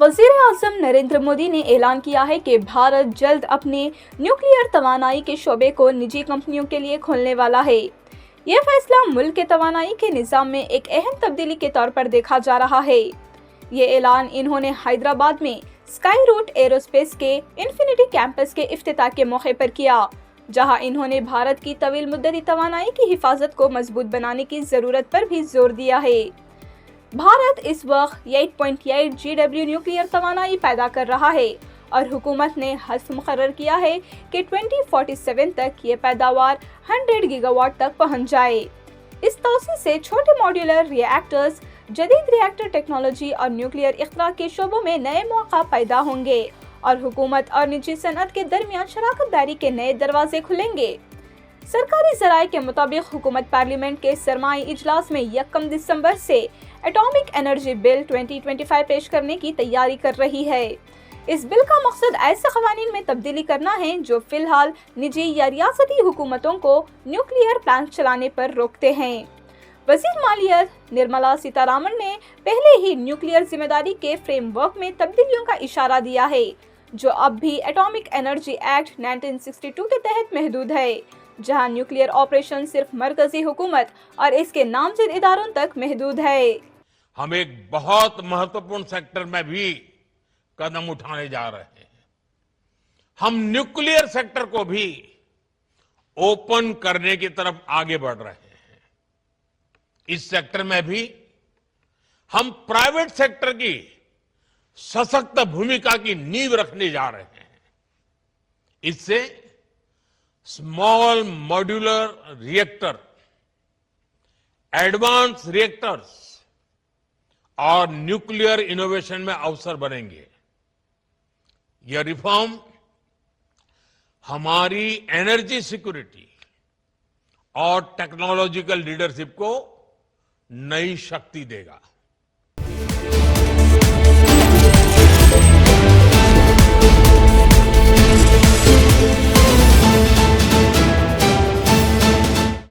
वज़ीर-ए-आज़म नरेंद्र मोदी ने ऐलान किया है कि भारत जल्द अपने न्यूक्लियर तवानाई के शोबे को निजी कंपनियों के लिए खोलने वाला है। यह फैसला मुल्क के तवानाई के निज़ाम में एक अहम तब्दीली के तौर पर देखा जा रहा है। ये ऐलान इन्होंने हैदराबाद में स्काई रूट एरोस्पेस के इन्फिनिटी कैंपस के इफ्तिताह के मौके पर किया, जहां इन्होंने भारत की तवील मुद्दती तवानाई की हिफाजत को मजबूत बनाने की ज़रूरत पर भी जोर दिया है। भारत इस वक्त 8.8 GW न्यूक्लियर तवानाई पैदा कर रहा है और हुकूमत ने हद मुकर्रर किया है कि 2047 तक ये पैदावार 100 गीगावाट तक पहुंच जाए। इस तोसी से छोटे मॉड्यूलर रिएक्टर्स, जदीद रिएक्टर टेक्नोलॉजी और न्यूक्लियर इख्तरा के शोबों में नए मौका पैदा होंगे और हुकूमत और निजी सनअत के दरमियान शराकत दारी के नए दरवाजे खुलेंगे। सरकारी ज़राए के मुताबिक हुकूमत पार्लियामेंट के सरमाई इजलास में 1 दिसंबर से एटॉमिक एनर्जी बिल 2025 पेश करने की तैयारी कर रही है। इस बिल का मकसद ऐसे क़वानीन में तब्दीली करना है जो फिलहाल निजी या रियासती हुकूमतों को न्यूक्लियर प्लांट चलाने पर रोकते हैं। वज़ीर मालियत निर्मला सीतारामन ने पहले ही न्यूक्लियर जिम्मेदारी के फ्रेमवर्क में तब्दीलियों का इशारा दिया है, जो अब भी एटॉमिक एनर्जी एक्ट 1962 के तहत महदूद है, जहां न्यूक्लियर ऑपरेशन सिर्फ मरकजी हुकूमत और इसके नामजद इदारों तक महदूद है। हम एक बहुत महत्वपूर्ण सेक्टर में भी कदम उठाने जा रहे हैं। हम न्यूक्लियर सेक्टर को भी ओपन करने की तरफ आगे बढ़ रहे हैं। इस सेक्टर में भी हम प्राइवेट सेक्टर की सशक्त भूमिका की नींव रखने जा रहे हैं। इससे small modular reactor, advance reactors और न्यूक्लियर इनोवेशन में अवसर बनेंगे। यह रिफॉर्म हमारी एनर्जी सिक्योरिटी और टेक्नोलॉजिकल लीडरशिप को नई शक्ति देगा।